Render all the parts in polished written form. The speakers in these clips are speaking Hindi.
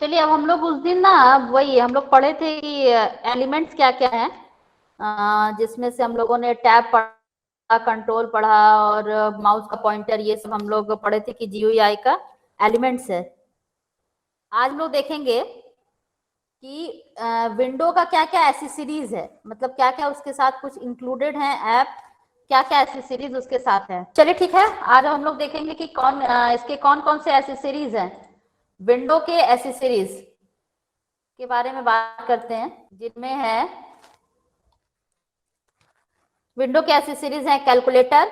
चलिए, अब हम लोग उस दिन ना वही हम लोग पढ़े थे कि एलिमेंट्स क्या क्या है, जिसमें से हम लोगों ने टैब पढ़ा, कंट्रोल पढ़ा और माउस का पॉइंटर, ये सब हम लोग पढ़े थे कि जीयूआई का एलिमेंट्स है। आज लोग देखेंगे कि विंडो का क्या क्या एसेसरीज है, मतलब क्या क्या उसके साथ कुछ इंक्लूडेड है ऐप, क्या क्या एसेसरीज उसके साथ है। चलिए ठीक है, आज हम लोग देखेंगे कि इसके कौन कौन से एसेसरीज हैं। विंडो के एसेसरीज के बारे में बात करते हैं, जिनमें है विंडो के एसेसरीज है कैलकुलेटर,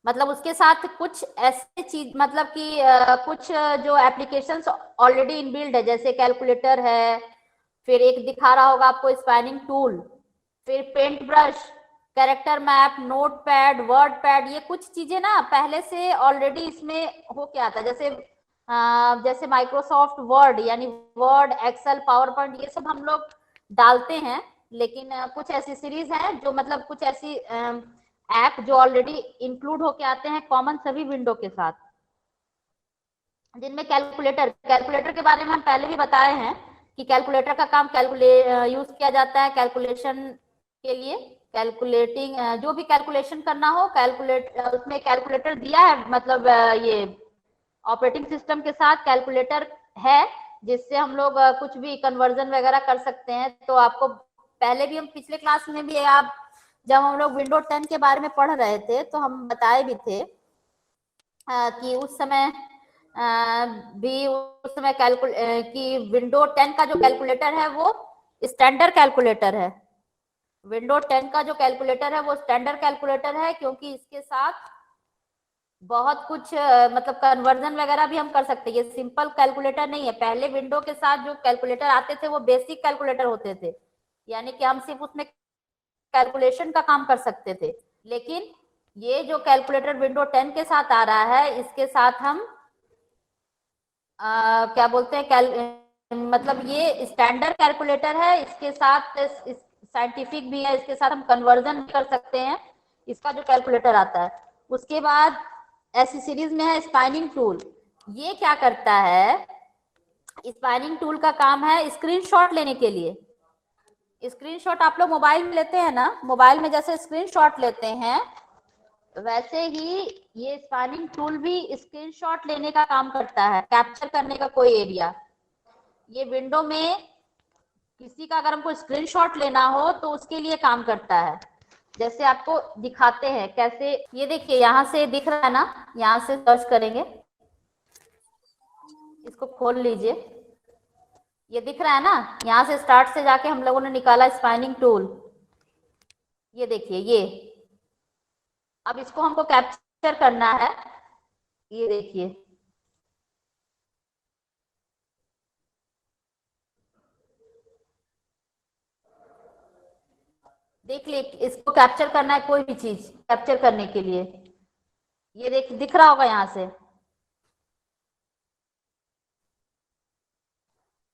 मतलब उसके साथ कुछ ऐसे चीज, मतलब कि कुछ जो एप्लीकेशंस ऑलरेडी इनबिल्ड है, जैसे कैलकुलेटर है, फिर एक दिखा रहा होगा आपको स्पैनिंग टूल, फिर paint brush, character map, note pad, word pad, ये कुछ चीजें ना पहले से ऑलरेडी इसमें हो के आता है। जैसे माइक्रोसॉफ्ट वर्ड, यानी वर्ड, एक्सेल, पावर पॉइंट, ये सब हम लोग डालते हैं, लेकिन कुछ ऐसी सीरीज हैं जो मतलब कुछ ऐसी ऐप जो ऑलरेडी इंक्लूड होके आते हैं कॉमन सभी विंडो के साथ, जिनमें कैलकुलेटर के बारे में हम पहले भी बताए हैं कि कैलकुलेटर का काम यूज किया जाता है कैलकुलेशन के लिए। कैलकुलेटिंग, जो भी कैलकुलेशन करना हो, उसमें कैलकुलेटर दिया है, मतलब ये ऑपरेटिंग सिस्टम के साथ कैलकुलेटर है, जिससे हम लोग कुछ भी कन्वर्जन वगैरह कर सकते हैं। तो आपको पहले भी, हम पिछले क्लास में भी, आप जब हम लोग विंडो 10 के बारे में पढ़ रहे थे तो हम बताए भी थे कि उस समय कि विंडो 10 का जो कैलकुलेटर है वो स्टैंडर्ड कैलकुलेटर है। विंडो 10 का जो कैलकुलेटर है वो स्टैंडर्ड कैलकुलेटर है, क्योंकि इसके साथ बहुत कुछ मतलब कन्वर्जन वगैरह भी हम कर सकते हैं। ये सिंपल कैलकुलेटर नहीं है। पहले विंडो के साथ जो कैलकुलेटर आते थे वो बेसिक कैलकुलेटर होते थे, यानी कि हम सिर्फ उसमें कैलकुलेशन का काम कर सकते थे। लेकिन ये जो कैलकुलेटर विंडो 10 के साथ आ रहा है, इसके साथ हम क्या बोलते हैं, मतलब ये स्टैंडर्ड कैलकुलेटर है, इसके साथ साइंटिफिक भी है, इसके साथ हम कन्वर्जन भी कर सकते हैं, इसका जो कैलकुलेटर आता है। उसके बाद ऐसी सीरीज में है स्पाइनिंग टूल। ये क्या करता है, स्पाइनिंग टूल का काम है स्क्रीनशॉट लेने के लिए। स्क्रीनशॉट आप लोग मोबाइल में लेते हैं ना, मोबाइल में जैसे स्क्रीनशॉट लेते हैं, वैसे ही ये स्पैनिंग टूल भी स्क्रीनशॉट लेने का काम करता है, कैप्चर करने का कोई एरिया। ये विंडो में किसी का अगर हमको स्क्रीनशॉट लेना हो तो उसके लिए काम करता है। जैसे आपको दिखाते हैं कैसे, ये देखिए यहाँ से दिख रहा है ना, यहाँ से सर्च करेंगे, इसको खोल लीजिए, ये दिख रहा है ना, यहाँ से स्टार्ट से जाके हम लोगों ने निकाला स्पैनिंग टूल। ये देखिए, ये अब इसको हमको कैप्चर करना है। ये देखिए, देख ली, इसको कैप्चर करना है, कोई भी चीज कैप्चर करने के लिए। ये दिख रहा होगा यहाँ से,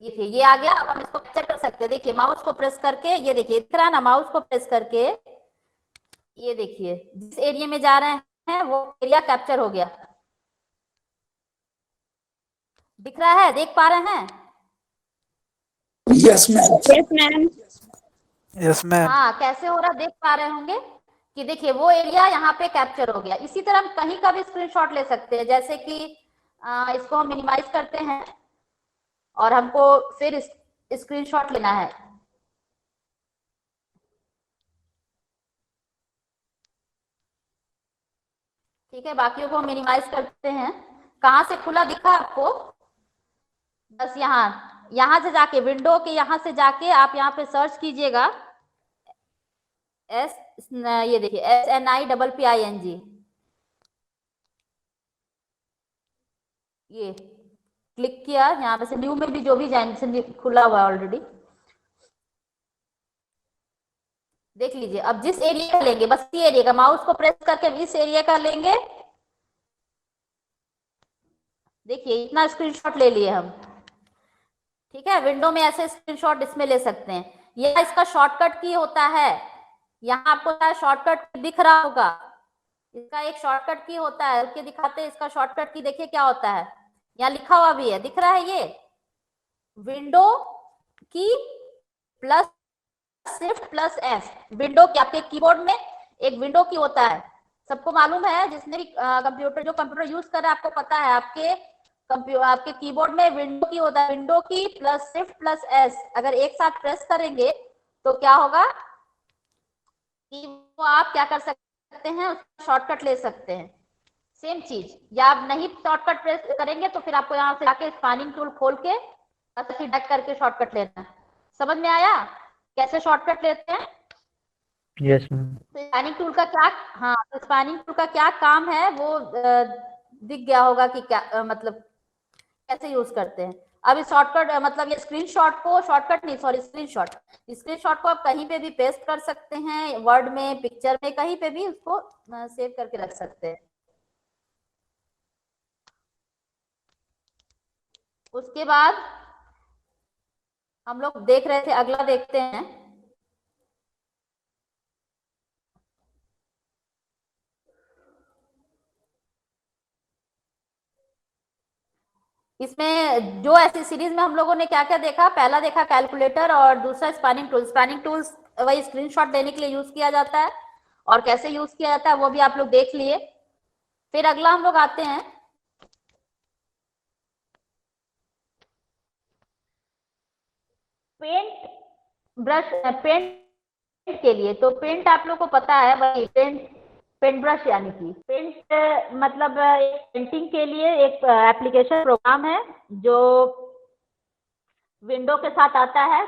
ये आ गया। अब हम इसको कैप्चर कर सकते हैं। देखिए माउस को प्रेस करके, ये देखिए दिख रहा है ना, माउस को प्रेस करके ये देखिए जिस एरिया में जा रहे हैं वो एरिया कैप्चर हो गया। दिख रहा है, देख पा रहे हैं? Yes ma'am. Yes ma'am. Yes ma'am. हाँ, कैसे हो रहा देख पा रहे होंगे कि देखिए वो एरिया यहाँ पे कैप्चर हो गया। इसी तरह हम कहीं का भी स्क्रीनशॉट ले सकते हैं, जैसे कि इसको हम मिनिमाइज करते हैं और हमको फिर स्क्रीनशॉट लेना है। ठीक है, बाकियों को मिनिमाइज करते हैं। कहाँ से खुला दिखा आपको? बस यहाँ से जाके, विंडो के यहाँ से जाके आप यहाँ पे सर्च कीजिएगा ये देखिए SNIPPING, ये क्लिक किया। यहाँ पे से न्यू में भी जो भी जैन खुला हुआ है ऑलरेडी, देख लीजिए। अब जिस एरिया का लेंगे, बस ये एरिया का माउस को प्रेस करके इस एरिया का लेंगे। देखिए इतना स्क्रीनशॉट ले लिए हम। ठीक है, विंडो में ऐसे स्क्रीनशॉट इसमें ले सकते हैं। यह इसका शॉर्टकट की होता है, यहाँ आपको शॉर्टकट दिख रहा होगा, इसका एक शॉर्टकट की होता है, उसके दिखाते हैं इसका शॉर्टकट की। देखिए क्या होता है, यहाँ लिखा हुआ भी है, दिख रहा है ये विंडो की plus shift plus F. Window की आपके कीबोर्ड में एक विंडो की होता है, सबको मालूम है, जिसने भी कंप्यूटर यूज कर रहा है आपको पता है, आपके कीबोर्ड में विंडो की होता है। विंडो की प्लस शिफ्ट प्लस एस अगर एक साथ प्रेस करेंगे तो क्या होगा कि वो आप क्या कर सकते हैं, उसका शॉर्टकट ले सकते हैं। सेम चीज, या आप नहीं शॉर्टकट प्रेस करेंगे तो फिर आपको यहाँ से जाके स्पैनिंग टूल खोल के बैक करके शॉर्टकट लेना है। समझ में आया कैसे शॉर्टकट लेते हैं? Yes ma'am. स्पैनिंग टूल का क्या, हाँ, तो स्पैनिंग टूल का क्या काम है वो दिख गया होगा कि क्या मतलब कैसे यूज करते हैं। अब इस शॉर्टकट मतलब ये स्क्रीनशॉट को, शॉर्टकट नहीं सॉरी स्क्रीनशॉट को आप कहीं पे भी पेस्ट कर सकते हैं, वर्ड में, पिक्चर में, कहीं पे भी उसको सेव करके रख सकते हैं। उसके बाद हम लोग देख रहे थे, अगला देखते हैं। इसमें जो ऐसी सीरीज में हम लोगों ने क्या क्या देखा, पहला देखा कैलकुलेटर और दूसरा स्पैनिंग टूल। स्पैनिंग टूल्स वही स्क्रीनशॉट लेने के लिए यूज किया जाता है, और कैसे यूज किया जाता है वो भी आप लोग देख लिए। फिर अगला हम लोग आते हैं पेंट ब्रश, पेंट के लिए। तो पेंट आप लोग को पता है, वही पेंट ब्रश यानी कि पेंट मतलब एक पेंटिंग के लिए एक एप्लीकेशन प्रोग्राम है जो विंडो के साथ आता है।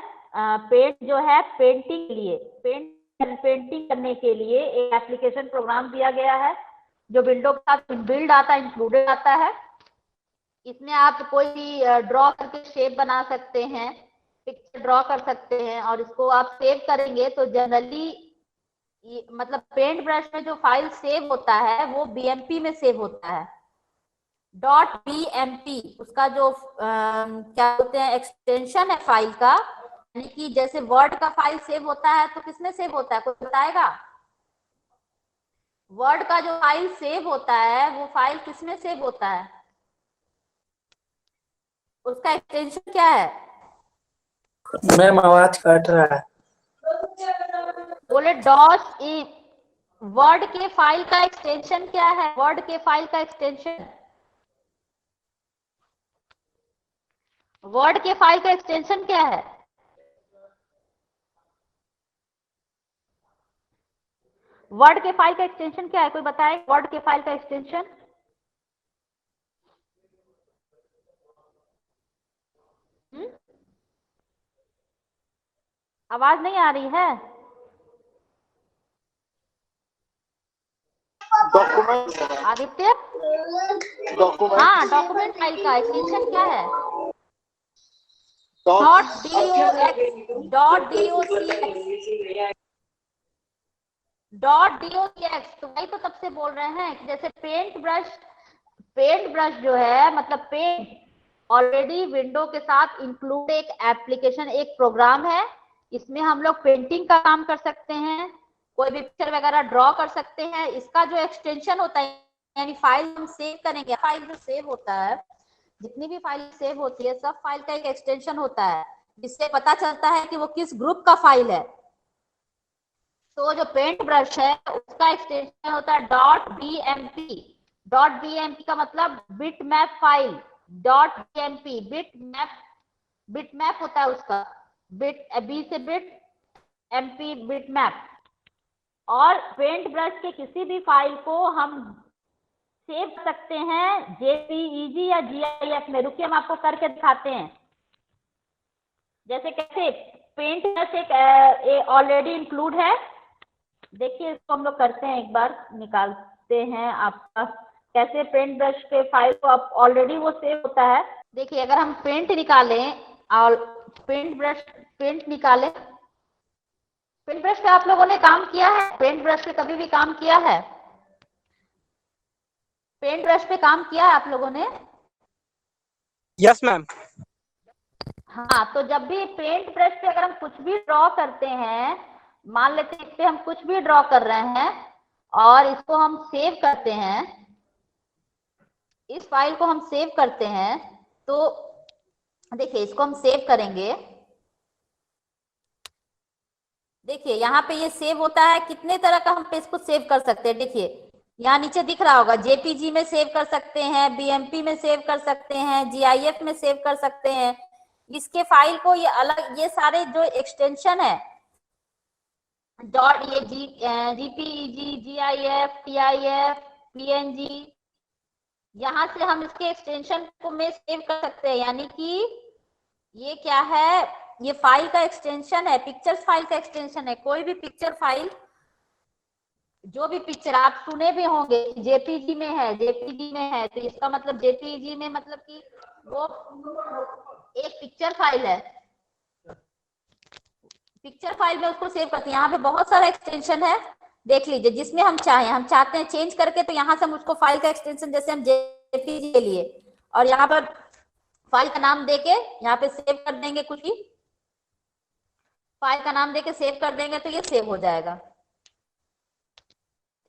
पेंट जो है पेंटिंग के लिए, पेंटिंग करने के लिए एक एप्लीकेशन प्रोग्राम दिया गया है जो विंडो के साथ इनबिल्ड आता है, इंक्लूडेड आता है। इसमें आप कोई भी ड्रॉ करके शेप बना सकते हैं, पिक्चर ड्रॉ कर सकते हैं, और इसको आप सेव करेंगे तो जनरली मतलब पेंट ब्रश में जो फाइल सेव होता है वो बीएमपी में सेव होता है। .bmp उसका जो क्या बोलते हैं एक्सटेंशन है फाइल का, यानी कि जैसे वर्ड का फाइल सेव होता है तो किसमें सेव होता है, कोई बताएगा? वर्ड का जो फाइल सेव होता है वो फाइल किसमें सेव होता है, उसका एक्सटेंशन क्या है? मैम आवाज कट रहा है। बोले डॉट ई। वर्ड के फाइल का एक्सटेंशन क्या है, वर्ड के फाइल का एक्सटेंशन, वर्ड के फाइल का एक्सटेंशन क्या है? वर्ड के फाइल का एक्सटेंशन क्या है, कोई बताए वर्ड के फाइल का एक्सटेंशन? आवाज नहीं आ रही है? डॉक्यूमेंट, आदित्य, डॉक्यूमेंट, हाँ, डॉक्यूमेंट फाइल का एक्सटेंशन क्या है? .docx। तो वही तो तब से बोल रहे हैं कि जैसे पेंट ब्रश जो है मतलब पेंट ऑलरेडी विंडो के साथ इंक्लूड एक एप्लीकेशन, एक प्रोग्राम है। इसमें हम लोग पेंटिंग का काम कर सकते हैं, कोई भी पिक्चर वगैरह ड्रॉ कर सकते हैं। इसका जो एक्सटेंशन होता है, यानी फाइल हम सेव करेंगे, फाइल जो सेव होता है, जितनी भी फाइल सेव होती है सब फाइल का एक एक्सटेंशन होता है जिससे पता चलता है कि वो किस ग्रुप का फाइल है। तो जो पेंट ब्रश है उसका एक्सटेंशन होता है .bmp। .bmp का मतलब bit map file. .bmp bit map होता है उसका, बिट बी से बिट, एमपी बिट मैप। और पेंट ब्रश के किसी भी फाइल को हम सेव कर सकते हैं जेपीईजी या जीआईएफ में। रुकिए हम आपको करके दिखाते हैं। जैसे कैसे पेंट ब्रश एक ऑलरेडी इंक्लूड है, देखिए इसको हम लोग करते हैं, एक बार निकालते हैं आपका कैसे पेंट ब्रश के फाइल को आप ऑलरेडी वो सेव होता है। देखिए अगर हम पेंट निकालें और पेंट निकालें, पेंट ब्रश पे आप लोगों ने काम किया है? पेंट ब्रश पे कभी भी काम किया है? पेंट ब्रश पे काम किया है आप लोगों ने? Yes ma'am. हाँ, तो जब भी पेंट ब्रश पे अगर हम कुछ भी ड्रॉ करते हैं, मान लेते हैं इस पे हम कुछ भी ड्रॉ कर रहे हैं और इसको हम सेव करते हैं, इस फाइल को हम सेव करते हैं, तो देखिए इसको हम सेव करेंगे। देखिए यहाँ पे ये सेव होता है, कितने तरह का हम पे इसको सेव कर सकते हैं। देखिए यहाँ नीचे दिख रहा होगा, जेपीजी में सेव कर सकते हैं, बीएमपी में सेव कर सकते हैं, जीआईएफ में सेव कर सकते हैं। इसके फाइल को ये अलग, ये सारे जो एक्सटेंशन है डॉट, ये जीपीईजी, जीआईएफ, टीआईएफ, पीएनजी, यहाँ से हम इसके एक्सटेंशन को में सेव कर सकते हैं। यानी कि ये क्या है, ये फाइल का एक्सटेंशन है, पिक्चर्स फाइल का एक्सटेंशन है। कोई भी पिक्चर फाइल, जो भी पिक्चर आप सुने भी होंगे जेपीजी में है, जेपीजी में है, तो इसका मतलब जेपीजी में मतलब कि वो एक पिक्चर फाइल है। पिक्चर फाइल में उसको सेव करते हैं। यहाँ पे बहुत सारा एक्सटेंशन है, देख लीजिए जिसमें हम चाहें, हम चाहते हैं चेंज करके, तो यहाँ से हम उसको फाइल का एक्सटेंशन, जैसे हम जेपीजी के लिए, और यहाँ पर फाइल का नाम देके यहाँ पे सेव कर देंगे, कुछ भी फाइल का नाम देके सेव कर देंगे तो ये सेव हो जाएगा।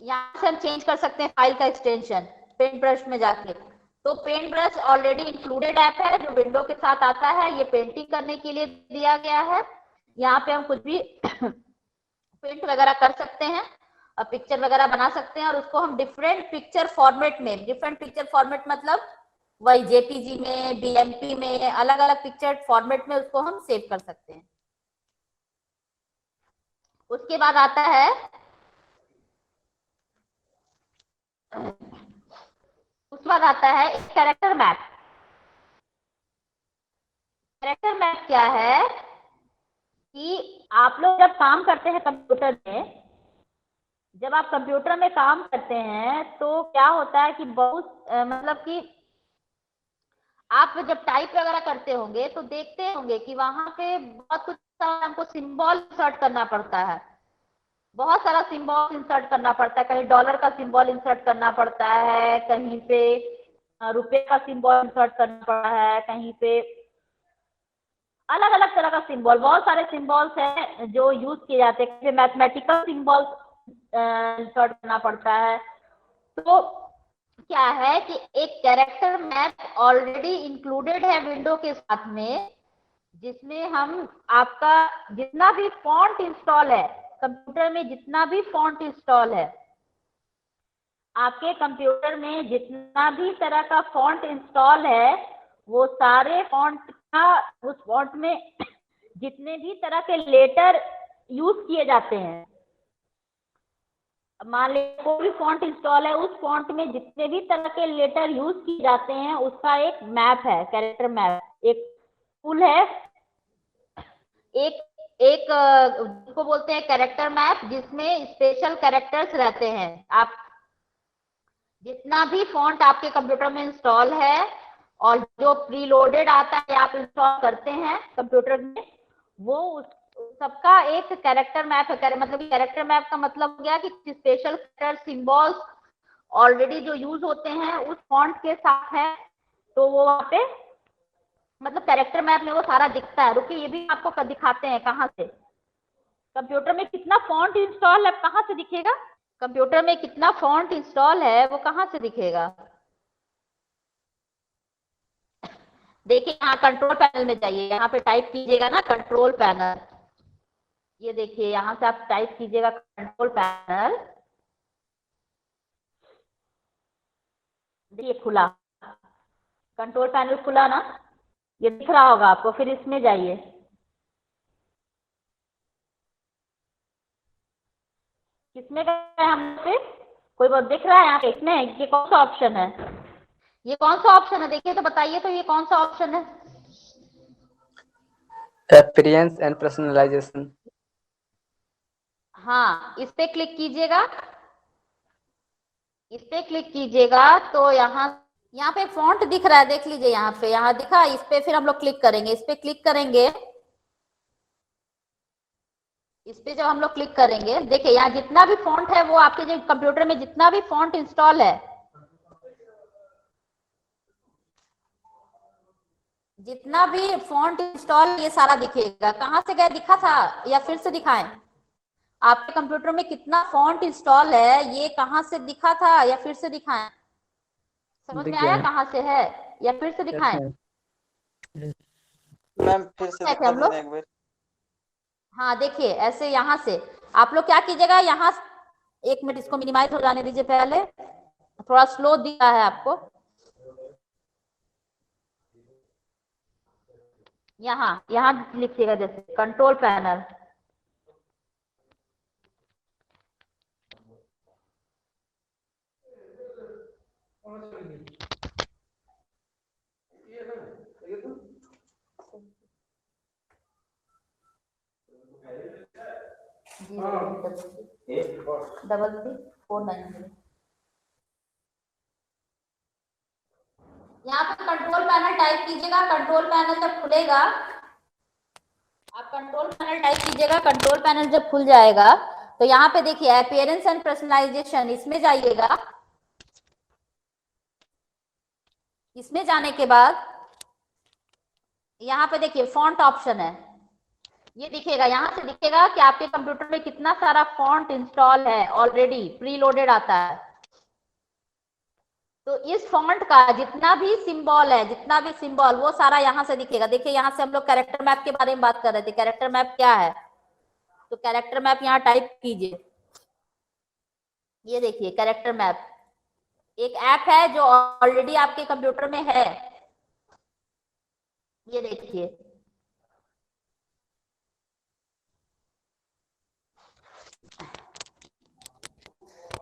यहाँ से हम चेंज कर सकते हैं फाइल का एक्सटेंशन पेंट ब्रश में जाके। तो paint brush already included app है जो विंडो के साथ आता है, ये पेंटिंग करने के लिए दिया गया है। यहाँ पे हम कुछ भी पेंट वगैरह कर सकते हैं और पिक्चर वगैरह बना सकते हैं, और उसको हम डिफरेंट पिक्चर फॉर्मेट में, डिफरेंट पिक्चर फॉर्मेट मतलब वही जेपीजी में, बीएमपी में, अलग अलग पिक्चर फॉर्मेट में उसको हम सेव कर सकते हैं। उसके बाद आता है कैरेक्टर मैप। कैरेक्टर मैप क्या है कि आप लोग जब काम करते हैं कंप्यूटर में, जब आप कंप्यूटर में काम करते हैं तो क्या होता है कि बहुत मतलब कि आप जब टाइप वगैरह करते होंगे तो देखते होंगे कि वहां पे बहुत कुछ हमको सिंबल इंसर्ट करना पड़ता है, बहुत सारा सिंबल इंसर्ट करना पड़ता है। कहीं डॉलर का सिंबल इंसर्ट करना पड़ता है, कहीं पे रुपए का सिंबल इंसर्ट करना पड़ता है, कहीं पे अलग अलग तरह का सिंबल, बहुत सारे सिंबल्स हैं जो यूज किए जाते हैं। मैथमेटिकल सिंबल्स इंसर्ट करना पड़ता है। तो क्या है कि एक कैरेक्टर मैप ऑलरेडी इंक्लूडेड है विंडो के साथ में, जिसमें हम आपका जितना भी फॉन्ट इंस्टॉल है कंप्यूटर में, जितना भी फॉन्ट इंस्टॉल है आपके कंप्यूटर में, जितना भी तरह का फॉन्ट इंस्टॉल है, वो सारे फॉन्ट का, उस फॉन्ट में जितने भी तरह के लेटर यूज किए जाते हैं, मान लीजिए कोई भी फॉन्ट इंस्टॉल है, उस फॉन्ट में जितने भी तरह के लेटर यूज किए जाते हैं उसका एक मैप है, कैरेक्टर मैप। एक टूल है, एक जिसको बोलते हैं कैरेक्टर मैप, जिसमें स्पेशल कैरेक्टर्स रहते हैं। आप जितना भी फॉन्ट आपके कंप्यूटर में इंस्टॉल है और जो प्रीलोडेड आता है आप इंस्टॉल करते हैं कंप्यूटर में, वो सबका एक कैरेक्टर मैप है। मतलब कैरेक्टर मैप का मतलब हो गया कि स्पेशल कैरेक्टर सिंबल्स ऑलरेडी जो यूज होते हैं उस फॉन्ट के साथ है, तो वो वहाँ पे मतलब कैरेक्टर मैप में वो सारा दिखता है। रुकिए ये भी आपको दिखाते हैं कहाँ से, कंप्यूटर में कितना फॉन्ट इंस्टॉल है, कहाँ से दिखेगा, कंप्यूटर में कितना फॉन्ट इंस्टॉल है वो कहाँ से दिखेगा। देखिए यहाँ कंट्रोल पैनल में जाइए, यहाँ पे टाइप कीजिएगा ना कंट्रोल पैनल, ये देखिए यहाँ से आप टाइप कीजिएगा कंट्रोल पैनल, देखिए खुला, कंट्रोल पैनल खुला ना, ये दिख रहा होगा आपको। फिर इसमें जाइए, किसमें गए हम पे, कोई बहुत दिख रहा है यहाँ पे, इसमें ये कौन सा ऑप्शन है, ये कौन सा ऑप्शन है, देखिए तो बताइए तो ये कौन सा ऑप्शन है। Appearance and personalization. हाँ इस पे क्लिक कीजिएगा, इस पे क्लिक कीजिएगा तो यहाँ पे फॉन्ट दिख रहा है, देख लीजिए यहाँ पे, यहाँ दिखा, इस पे फिर हम लोग क्लिक करेंगे, इस पे क्लिक करेंगे, इस पे जब हम लोग क्लिक करेंगे, देखिए यहाँ जितना भी फॉन्ट है वो आपके जो कंप्यूटर में जितना भी फॉन्ट इंस्टॉल है, जितना भी फॉन्ट इंस्टॉल, ये सारा दिखेगा। कहाँ से गए, दिखा था या फिर से दिखाएं, आपके कंप्यूटर में कितना फॉन्ट इंस्टॉल है ये कहाँ से दिखा था या फिर से दिखाएं, समझ में आया कहाँ से है या फिर से दिखाएं। मैम फिर से देखिए हम दिखा लोग, दीजिए एक बार। हाँ देखिए ऐसे यहाँ से आप लोग क्या कीजिएगा, यहाँ 1 मिनट इसको मिनिमाइज हो जाने दीजिए, पहले थोड़ा स्लो दिया है आपको। यहाँ यहाँ लिखिएगा जैसे कंट्रोल पैनल, डबल 3 4 9। यहाँ पे कंट्रोल पैनल टाइप कीजिएगा, कंट्रोल पैनल जब खुलेगा, आप कंट्रोल पैनल टाइप कीजिएगा, कंट्रोल पैनल जब खुल जाएगा तो यहाँ पे देखिए अपीयरेंस एंड पर्सनलाइजेशन, इसमें जाइएगा। इसमें जाने के बाद यहाँ पे देखिए फॉन्ट ऑप्शन है, ये दिखेगा, यहाँ से दिखेगा कि आपके कंप्यूटर में कितना सारा फॉन्ट इंस्टॉल है, ऑलरेडी प्री लोडेड आता है। तो इस फॉन्ट का जितना भी सिंबल है, जितना भी सिंबल, वो सारा यहाँ से दिखेगा। देखिए यहाँ से हम लोग कैरेक्टर मैप के बारे में बात कर रहे थे, कैरेक्टर मैप क्या है, तो कैरेक्टर मैप यहाँ टाइप कीजिए। ये देखिए कैरेक्टर मैप एक ऐप है जो ऑलरेडी आपके कंप्यूटर में है, ये देखिए।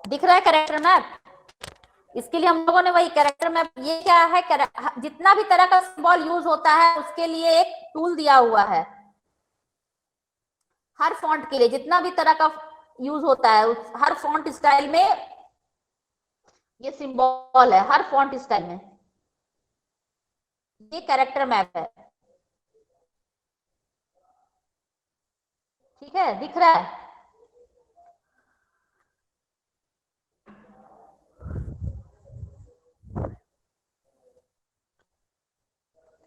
दिख रहा है कैरेक्टर मैप? इसके लिए हम लोगों ने वही कैरेक्टर मैप, ये क्या है, जितना भी तरह का सिंबल यूज होता है उसके लिए एक टूल दिया हुआ है। हर फॉन्ट के लिए जितना भी तरह का यूज होता है, हर फॉन्ट स्टाइल में ये सिंबल है, हर फॉन्ट स्टाइल में। ये कैरेक्टर मैप है, ठीक है, दिख रहा है?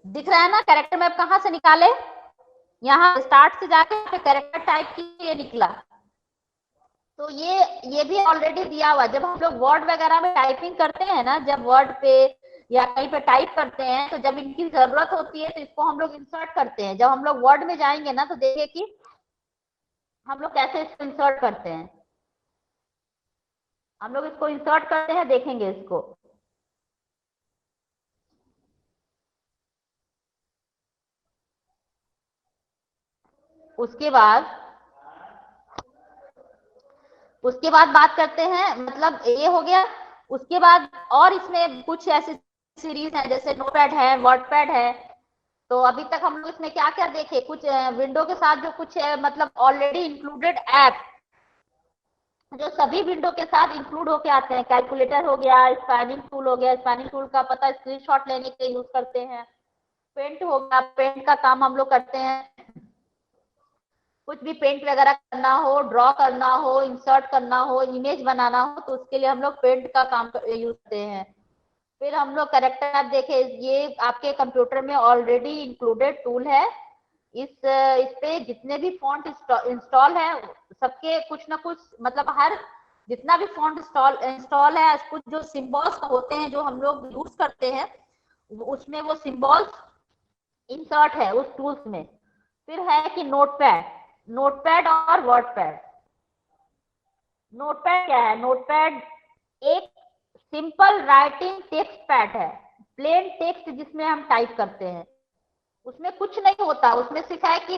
दिख रहा है ना? कैरेक्टर मैप कहाँ से निकाले, यहाँ स्टार्ट से जाके कैरेक्टर टाइप की ये निकला। तो ये भी ऑलरेडी दिया हुआ। जब हम लोग वर्ड वगैरह में टाइपिंग करते हैं ना, जब वर्ड पे या कहीं पे टाइप करते हैं, तो जब इनकी जरूरत होती है तो इसको हम लोग इंसर्ट करते हैं। जब हम लोग वर्ड में जाएंगे ना तो देखिए कि हम लोग कैसे इसको इंसर्ट करते हैं। हम लोग इसको इंसर्ट करते हैं, देखेंगे इसको। उसके बाद बात करते हैं, मतलब ये हो गया। उसके बाद और इसमें कुछ ऐसे सीरीज है, जैसे नोटपैड है, वर्डपैड है। तो अभी तक हम लोग इसमें क्या क्या देखे, कुछ विंडो के साथ जो कुछ है, मतलब ऑलरेडी इंक्लूडेड ऐप जो सभी विंडो के साथ इंक्लूड होके आते हैं। कैलकुलेटर हो गया, स्पैनिंग टूल हो गया, स्पैनिंग टूल का पता स्क्रीनशॉट लेने के लिए यूज करते हैं। पेंट हो गया, पेंट का काम हम लोग करते हैं। कुछ भी पेंट वगैरह करना हो, ड्रॉ करना हो, इंसर्ट करना हो, इमेज बनाना हो, तो उसके लिए हम लोग पेंट का काम यूज करते हैं। फिर हम लोग कैरेक्टर मैप देखे, ये आपके कंप्यूटर में ऑलरेडी इंक्लूडेड टूल है। इस पे जितने भी फॉन्ट इंस्टॉल है, सबके कुछ ना कुछ, मतलब हर जितना भी फॉन्ट इंस्टॉल है, कुछ जो सिंबल्स होते हैं जो हम लोग यूज करते हैं, उसमें वो सिंबल्स इंसर्ट है उस टूल्स में। फिर है कि नोटपैड और वर्डपैड। नोटपैड क्या है? नोटपैड एक सिंपल राइटिंग टेक्स्ट पैड है, प्लेन टेक्स्ट जिसमें हम टाइप करते हैं। उसमें कुछ नहीं होता, उसमें सिर्फ है कि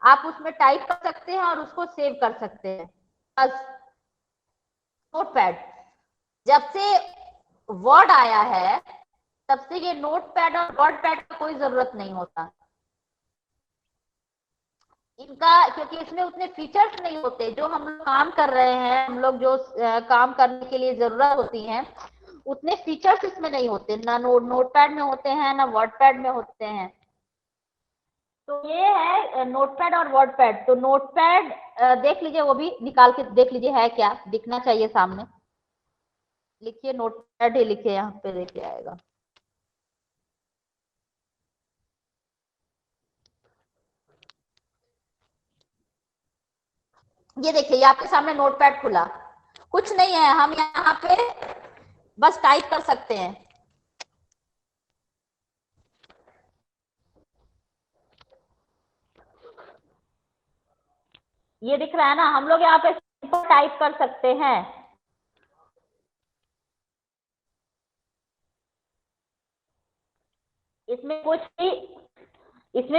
आप उसमें टाइप कर सकते हैं और उसको सेव कर सकते हैं, बस। नोटपैड जब से वर्ड आया है तब से ये नोटपैड और वर्डपैड का कोई जरूरत नहीं होता इनका, क्योंकि इसमें उतने फीचर्स नहीं होते। जो हम लोग काम कर रहे हैं, हम लोग जो काम करने के लिए जरूरत होती है, उतने फीचर्स इसमें नहीं होते, ना नोटपैड में होते हैं, ना वर्डपैड में होते हैं। तो ये है नोटपैड और वर्डपैड। तो नोटपैड देख लीजिए, वो भी निकाल के देख लीजिए है क्या, दिखना चाहिए सामने। लिखिए नोटपैड ही लिखिए, यहाँ पे देखिए आएगा। ये देखिए, ये आपके सामने नोटपैड खुला। कुछ नहीं है, हम यहाँ पे बस टाइप कर सकते हैं। ये दिख रहा है ना, हम लोग यहाँ पे सिंपल टाइप कर सकते हैं। इसमें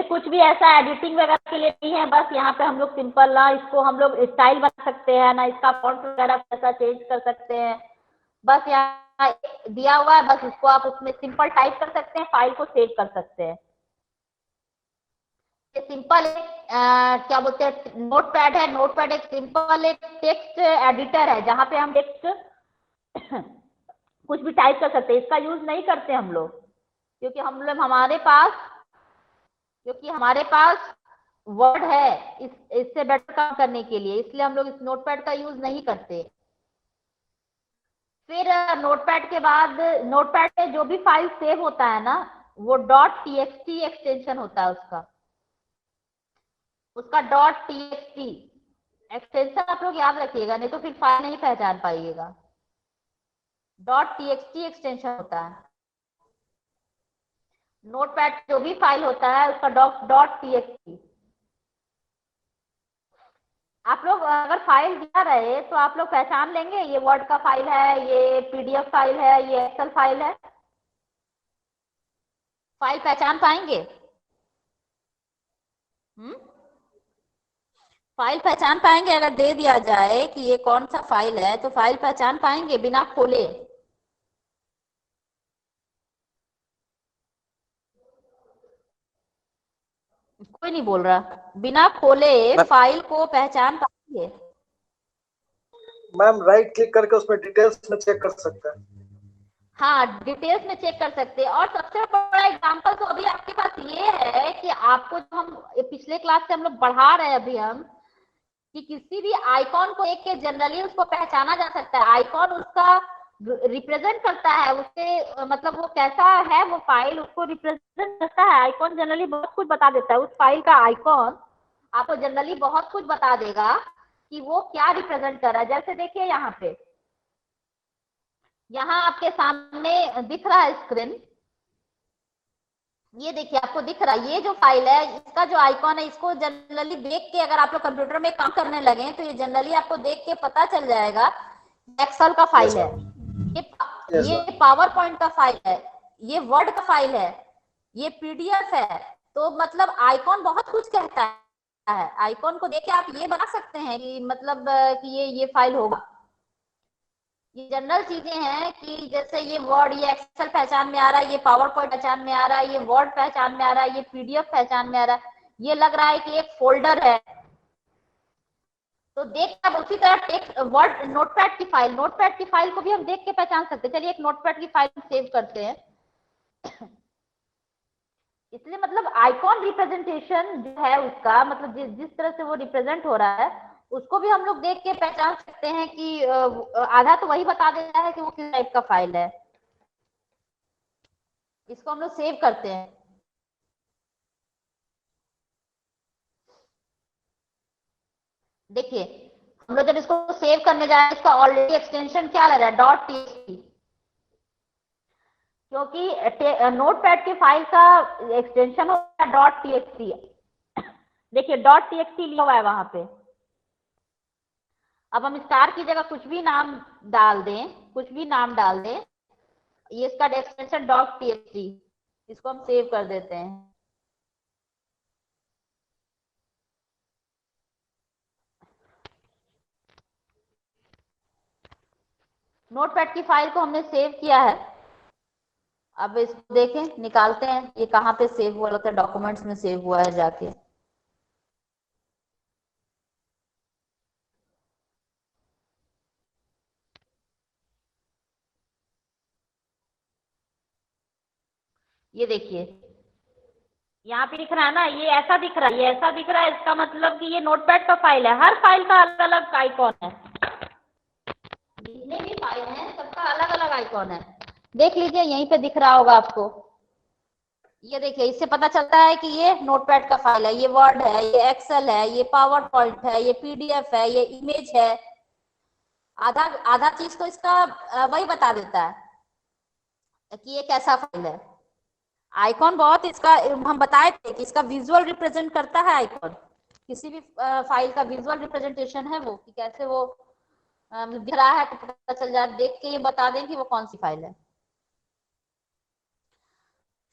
कुछ भी ऐसा एडिटिंग वगैरह के लिए नहीं है, बस यहाँ पे हम लोग सिंपल ना इसको हम लोग स्टाइल बना सकते हैं ना, इसका फॉन्ट वगैरह कैसा चेंज कर सकते हैं, बस यहाँ दिया हुआ है, बस इसको आप उसमें सिंपल टाइप कर सकते हैं, फाइल को सेव कर सकते हैं। ये सिंपल क्या बोलते हैं, नोटपैड है। नोटपैड एक सिंपल एक टेक्स्ट एडिटर है, जहाँ पे हम टेक्स्ट कुछ भी टाइप कर सकते हैं। इसका यूज नहीं करते हम लोग, क्योंकि हमारे पास वर्ड है इससे बेटर काम करने के लिए, इसलिए हम लोग इस नोटपैड का यूज नहीं करते। फिर नोटपैड के बाद नोटपैड में जो भी फाइल सेव होता है ना, वो .txt एक्सटेंशन होता है उसका .txt एक्सटेंशन आप लोग याद रखिएगा, नहीं तो फिर फाइल नहीं पहचान पाइएगा। .txt एक्सटेंशन होता है नोटपैड, जो भी फाइल होता है उसका .txt। आप लोग अगर फाइल दिया रहे तो आप लोग पहचान लेंगे, ये वर्ड का फाइल है, ये पीडीएफ फाइल है, ये एक्सेल फाइल है, फाइल पहचान पाएंगे? फाइल पहचान पाएंगे? अगर दे दिया जाए कि ये कौन सा फाइल है, तो फाइल पहचान पाएंगे बिना खोले? कोई नहीं बोल रहा। बिना खोले फाइल को पहचान पाएंगे? मैम राइट क्लिक करके उसमें डिटेल्स में चेक कर सकते हैं। हाँ, डिटेल्स में चेक कर सकते हैं। और सबसे बड़ा एग्जांपल तो अभी आपके पास ये है कि आपको जो हम पिछले क्लास से हम लोग बढ़ा रहे हैं अभी हम, कि किसी भी आइकॉन को देख के जनरली उसको पहचाना जा सकता है। आइकॉन उसका रिप्रेजेंट करता है, उसके मतलब वो कैसा है, वो फाइल उसको रिप्रेजेंट करता है। आइकॉन जनरली बहुत कुछ बता देता है, उस फाइल का आइकॉन आपको जनरली बहुत कुछ बता देगा कि वो क्या रिप्रेजेंट कर रहा है। जैसे देखिए यहाँ आपके सामने दिख रहा है स्क्रीन, ये देखिए आपको दिख रहा है, ये जो फाइल है इसका जो आइकॉन है, इसको जनरली देख के अगर आप लोग कंप्यूटर में काम करने लगे तो ये जनरली आपको देख के पता चल जाएगा एक्सेल का फाइल है, ये पावर पॉइंट का फाइल है, ये वर्ड का फाइल है, ये पीडीएफ है। तो मतलब आइकॉन बहुत कुछ कहता है। आइकॉन को देख के आप ये बना सकते हैं कि मतलब कि ये फाइल होगा। ये जनरल चीजें हैं कि जैसे ये वर्ड, ये एक्सेल पहचान में आ रहा है, ये पावर पॉइंट पहचान में आ रहा है, ये वर्ड पहचान में आ रहा है, ये पीडीएफ पहचान में आ रहा है, ये लग रहा है कि एक फोल्डर है। तो देख अब उसी तरह टेक्स्ट वर्ड नोटपैड की फाइल को भी हम देख के पहचान सकते हैं। चलिए एक नोटपैड की फाइल सेव करते हैं। इसलिए मतलब आइकॉन रिप्रेजेंटेशन जो है उसका मतलब जिस तरह से वो रिप्रेजेंट हो रहा है उसको भी हम लोग देख के पहचान सकते हैं कि आधा तो वही बता देता है कि वो किस टाइप का फाइल है। इसको हम लोग सेव करते हैं। देखिए हम लोग जब इसको सेव करने जाए, इसका ऑलरेडी एक्सटेंशन क्या लग रहा है, .txt, क्योंकि नोटपैड की फाइल का एक्सटेंशन होता है .txt। देखिए .txt लिखा हुआ है वहां पे। अब हम स्टार की जगह कुछ भी नाम डाल दें, ये इसका एक्सटेंशन .txt, इसको हम सेव कर देते हैं। नोटपैड की फाइल को हमने सेव किया है। अब इसको देखें, निकालते हैं ये कहाँ पे सेव हुआ, लगता है डॉक्यूमेंट्स में सेव हुआ है जाके। ये देखिए यहाँ पे दिख रहा है ना, ये ऐसा दिख रहा है, ये ऐसा दिख रहा है, इसका मतलब कि ये नोटपैड का फाइल है। हर फाइल का अलग अलग आइकॉन है, जितने भी फाइल हैं सबका अलग अलग आइकॉन है। देख लीजिए यहीं पे दिख रहा होगा आपको। ये देखिए इससे पता चलता है कि ये नोटपैड का फाइल है, ये वर्ड है, ये एक्सेल है, ये पावर पॉइंट है, ये पीडीएफ है, ये इमेज है। आधा आधा चीज तो इसका वही बता देता है कि ये कैसा फाइल है। आइकॉन बहुत इसका हम बताए थे कि इसका विजुअल रिप्रेजेंट करता है आइकॉन। किसी भी फाइल का विजुअल रिप्रेजेंटेशन है वो, कि कैसे वो दिख रहा है, तो पता चल जाए, देख के ये बता दें कि वो कौन सी फाइल है।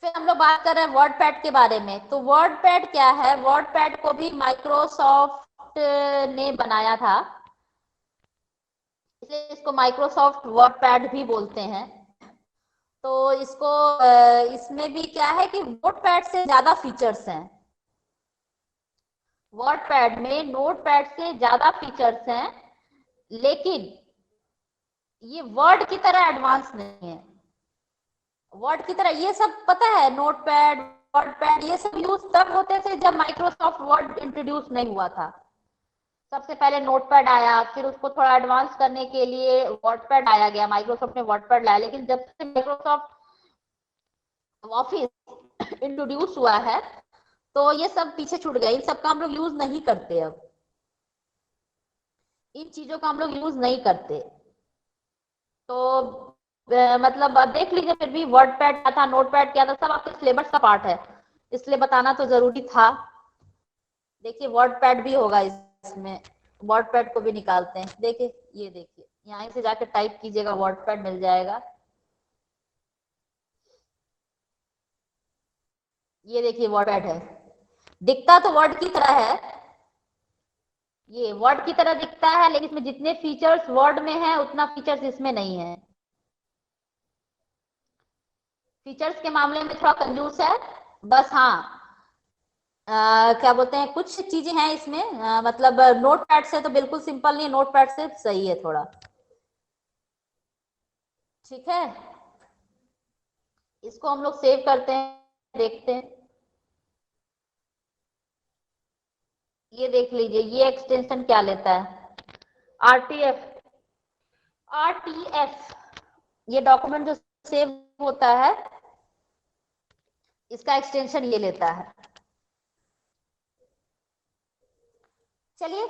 फिर हम लोग बात कर रहे हैं वर्ड पैड के बारे में। तो वर्ड पैड क्या है? वर्ड पैड को भी माइक्रोसॉफ्ट ने बनाया था, इसलिए इसको माइक्रोसॉफ्ट वर्ड पैड भी बोलते हैं। तो इसको इसमें भी क्या है कि नोट पैड से ज्यादा फीचर्स हैं। वर्ड पैड में नोट पैड से ज्यादा फीचर्स हैं, लेकिन ये वर्ड की तरह एडवांस नहीं है। वर्ड की तरह ये सब पता है, नोट पैड, वर्ड पैड, ये सब यूज तब होते थे जब माइक्रोसॉफ्ट वर्ड इंट्रोड्यूस नहीं हुआ था। सबसे पहले नोटपैड आया, फिर उसको थोड़ा एडवांस करने के लिए वर्डपैड आया गया, माइक्रोसॉफ्ट ने वर्डपैड लाया। लेकिन जब से माइक्रोसॉफ्ट ऑफिस इंट्रोड्यूस हुआ है तो ये सब पीछे छूट गए, इन सब का हम लोग यूज नहीं करते। अब इन चीजों का हम लोग यूज नहीं करते। तो मतलब अब देख लीजिए, फिर भी वर्डपैड क्या था, नोटपैड क्या था, सब आपके सिलेबस का पार्ट है, इसलिए बताना तो जरूरी था। देखिए वर्डपैड भी होगा इसमें, वर्डपैड को भी निकालते हैं। देखिए, ये देखिए, यहाँ से जाकर टाइप कीजिएगा, वर्डपैड मिल जाएगा। ये देखिए वर्डपैड है, दिखता तो वर्ड की तरह है, ये वर्ड की तरह दिखता है, लेकिन इसमें जितने फीचर्स वर्ड में है उतना फीचर्स इसमें नहीं है। फीचर्स के मामले में थोड़ा कंजूस है, बस हाँ क्या बोलते हैं, कुछ चीजें हैं इसमें, मतलब नोटपैड से तो बिल्कुल सिंपल नहीं, नोटपैड से सही है थोड़ा। ठीक है, इसको हम लोग सेव करते हैं, देखते हैं। ये देख लीजिए, ये एक्सटेंशन क्या लेता है, आरटीएफ। आरटीएफ ये डॉक्यूमेंट जो सेव होता है, इसका एक्सटेंशन ये लेता है। चलिए,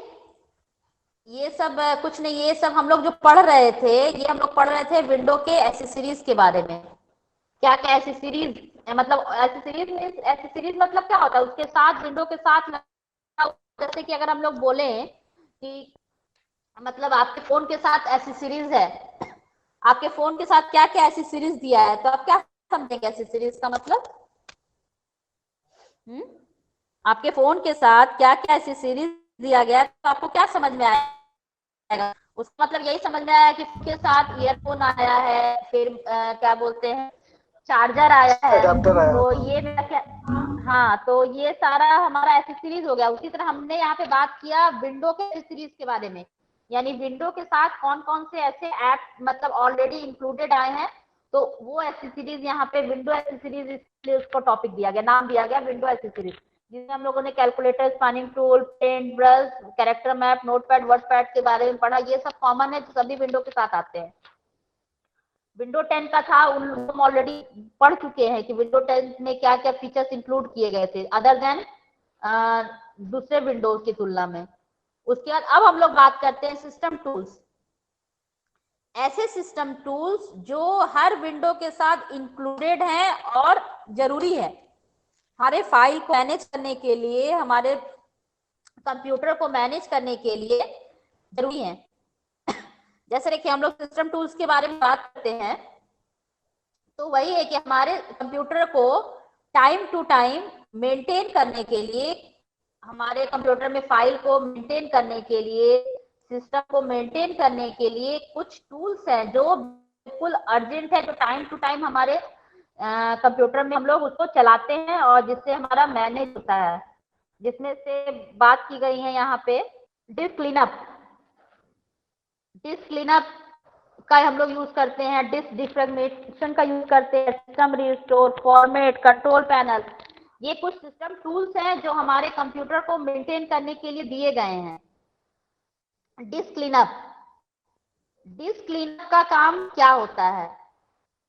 ये सब कुछ नहीं, ये सब हम लोग जो पढ़ रहे थे, ये हम लोग पढ़ रहे थे विंडो के एसेसरीज के बारे में। क्या क्या एसेसरीज, मतलब एसेसरीज मतलब क्या होता है, उसके साथ, विंडो के साथ, जैसे कि अगर हम लोग बोले कि मतलब आपके फोन के साथ एसेसरीज है, आपके फोन के साथ क्या क्या एसेसरीज दिया है, तो आप क्या समझेंगे एसेसरीज का मतलब? आपके फोन के साथ क्या क्या एसेसरीज दिया गया है, तो आपको क्या समझ में आएगा? उसका मतलब यही समझ में आया कि उसके साथ ईयरफोन आया है, फिर क्या बोलते हैं, चार्जर आया है, तो ये क्या, हाँ, तो ये सारा हमारा एसेसरीज हो गया। उसी तरह हमने यहाँ पे बात किया विंडो के एसेसरीज के बारे में, यानी विंडो के साथ कौन कौन से ऐसे ऐप मतलब ऑलरेडी इंक्लूडेड आए हैं, तो वो एसेसरीज यहाँ पे विंडो एसेसरीज, इसलिए उसको टॉपिक दिया गया, नाम दिया गया विंडो एसेसरीज, जिसमें हम लोगों ने calculator, snipping tool, pen, brush, character map, notepad, wordpad के बारे में पढ़ा। ये सब कॉमन है, तो सभी विंडो के साथ आते हैं। विंडो 10 का था, हम ऑलरेडी पढ़ चुके हैं कि विंडो 10 में क्या क्या फीचर्स इंक्लूड किए गए थे अदर देन दूसरे विंडोज की तुलना में। उसके बाद अब हम लोग बात करते हैं सिस्टम टूल्स। ऐसे सिस्टम टूल्स जो हर विंडो के साथ इंक्लूडेड हैं और जरूरी है हमारे फाइल को मैनेज करने के लिए, हमारे कंप्यूटर को मैनेज करने के लिए जरूरी है। जैसे देखिए, हम लोग सिस्टम टूल्स के बारे में बात करते हैं, तो वही है कि हमारे कंप्यूटर को टाइम टू टाइम मेंटेन करने के लिए, हमारे कंप्यूटर में फाइल को मेंटेन करने के लिए, सिस्टम को मेंटेन करने के लिए कुछ टूल्स हैं जो बिल्कुल अर्जेंट है, जो टाइम टू टाइम हमारे कंप्यूटर में हम लोग उसको चलाते हैं और जिससे हमारा मैनेज होता है। जिसमें से बात की गई है यहाँ पे डिस्क क्लीनअप। डिस्क क्लीनअप का हम लोग यूज करते हैं, डिस्क डिफ्रेगमेंटेशन का यूज करते हैं, system restore, format, control panel. ये कुछ सिस्टम टूल्स हैं जो हमारे कंप्यूटर को मेंटेन करने के लिए दिए गए हैं। डिस्क क्लीनअप, डिस्क क्लीनअप का काम क्या होता है?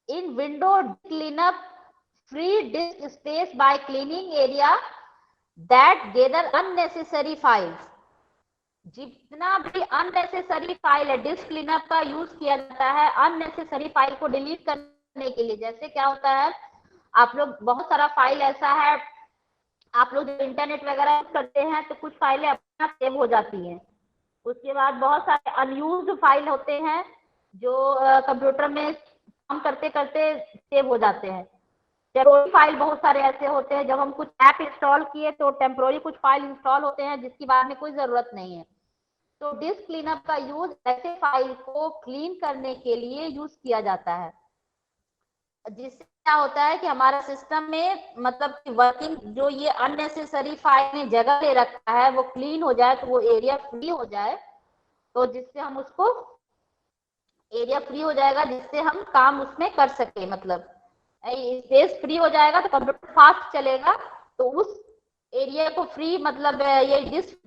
इन window cleanup free disc space bye cleaning area that gather unnecessary files. जितना भी अननेसेसरी फाइल है, डिस्क क्लीनअप का यूज किया जाता है अननेसेसरी फाइल को डिलीट करने के लिए। जैसे क्या होता है, आप लोग बहुत सारा फाइल ऐसा है आप लोग जो इंटरनेट वगैरह यूज करते हैं तो कुछ फाइलें अपने आप सेव हो जाती हैं। उसके बाद बहुत सारे अनयूज्ड फाइल होते हैं जो कंप्यूटर में काम करते करते सेव हो जाते हैं। टेम्पोररी फाइल बहुत सारे ऐसे होते हैं, जब हम कुछ ऐप इंस्टॉल किए तो टेम्पोररी कुछ फाइल इंस्टॉल होते हैं जिसकी बाद में कोई जरूरत नहीं है। तो डिस्क क्लीनअप का यूज ऐसे फाइल को क्लीन करने के लिए यूज किया जाता है, जिससे क्या होता है कि हमारा सिस्टम में मतलब वर्किंग जो ये अननेसेसरी फाइल ने जगह ले रखा है वो क्लीन हो जाए, तो वो एरिया फ्री हो जाए, तो जिससे हम उसको एरिया फ्री हो जाएगा जिससे हम काम उसमें कर सके, मतलब स्पेस फ्री हो जाएगा तो कंप्यूटर फास्ट चलेगा। तो उस एरिया को फ्री मतलब ये डिस्क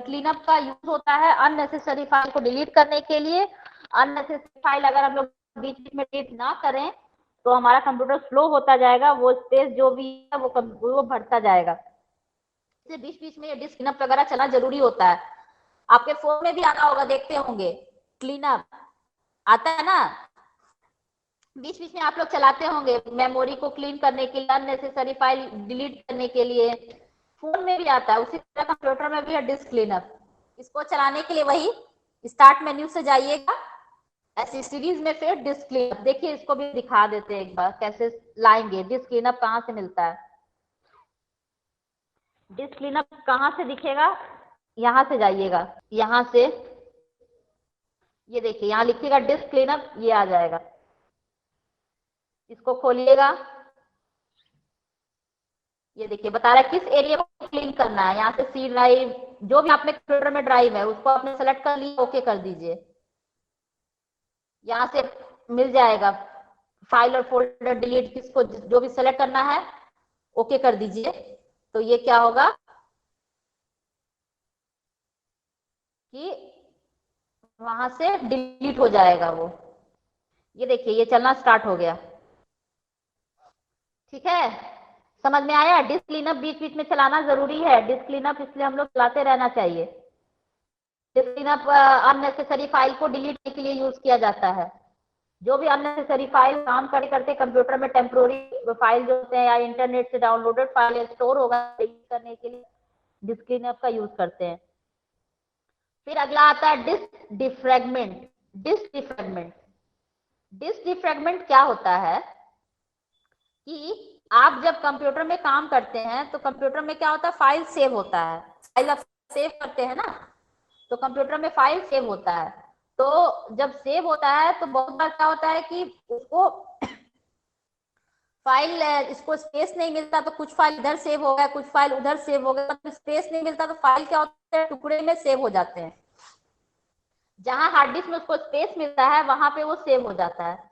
क्लीनअप का यूज होता है अननेसेसरी फाइल को डिलीट करने के लिए। अननेसेसरी फाइल अगर हम लोग बीच बीच में डिलीट ना करें तो हमारा कंप्यूटर स्लो होता जाएगा, वो स्पेस जो भी है वो भरता जाएगा। बीच बीच में ये डिस्क क्लीनअप वगैरह चलना जरूरी होता है। आपके फोन में भी आना होगा, देखते होंगे क्लीनअप आता है ना, बीच बीच में आप लोग चलाते होंगे मेमोरी को क्लीन करने के लिए, अननेसेसरी फाइल डिलीट करने के लिए। फोन में भी आता है, उसी तरह कंप्यूटर में भी है डिस्क क्लीनअप। इसको चलाने के लिए वही स्टार्ट मेन्यू से जाइएगा, ऐसी सीरीज में फिर डिस्क क्लीनअप। देखिए इसको भी दिखा देते हैं एक बार कैसे लाएंगे। डिस्क क्लीनअप कहाँ से मिलता है, डिस्क क्लीनअप कहाँ से दिखेगा, यहाँ से जाइएगा, यहाँ से ये देखिए यहाँ लिखिएगा डिस्क क्लीनअप, ये आ जाएगा। इसको खोलिएगा, ये देखिए बता रहा है किस एरिया को क्लीन करना है। यहाँ से सी ड्राइव, जो भी आपने कंप्यूटर में ड्राइव है उसको आपने सेलेक्ट कर लिया, ओके कर दीजिए। यहाँ से मिल जाएगा फाइल और फोल्डर डिलीट, किसको जो भी सेलेक्ट करना है ओके कर दीजिए। तो ये क्या होगा कि वहां से डिलीट हो जाएगा वो। ये देखिए ये चलना स्टार्ट हो गया। ठीक है, समझ में आया। डिस्क क्लीनअप बीच बीच में चलाना जरूरी है, डिस्क क्लीनअप इसलिए हम लोग चलाते रहना चाहिए। डिस्क क्लीनअप अननेसेसरी फाइल को डिलीट करने के लिए यूज किया जाता है। जो भी अननेसेसरी फाइल काम करते करते कंप्यूटर में टेम्पोररी फाइल जो होते हैं या इंटरनेट से डाउनलोडेड फाइल स्टोर होगा, डिलीट करने के लिए डिस्क क्लीनअप का यूज करते हैं। फिर अगला आता है disk defragment. Disk defragment, disk defragment क्या होता है कि आप जब कंप्यूटर में काम करते हैं तो कंप्यूटर में क्या होता है, फाइल सेव होता है। फाइल आप सेव करते हैं ना, तो कंप्यूटर में फाइल सेव होता है। तो जब सेव होता है तो बहुत बार क्या होता है कि उसको फाइल इसको स्पेस नहीं मिलता, तो कुछ फाइल इधर सेव हो गया, कुछ फाइल उधर सेव हो गया, मतलब स्पेस नहीं मिलता, तो फाइल क्या होता है टुकड़े में सेव हो जाते हैं। जहां हार्ड डिस्क में उसको स्पेस मिलता है वहां पे वो सेव हो जाता है।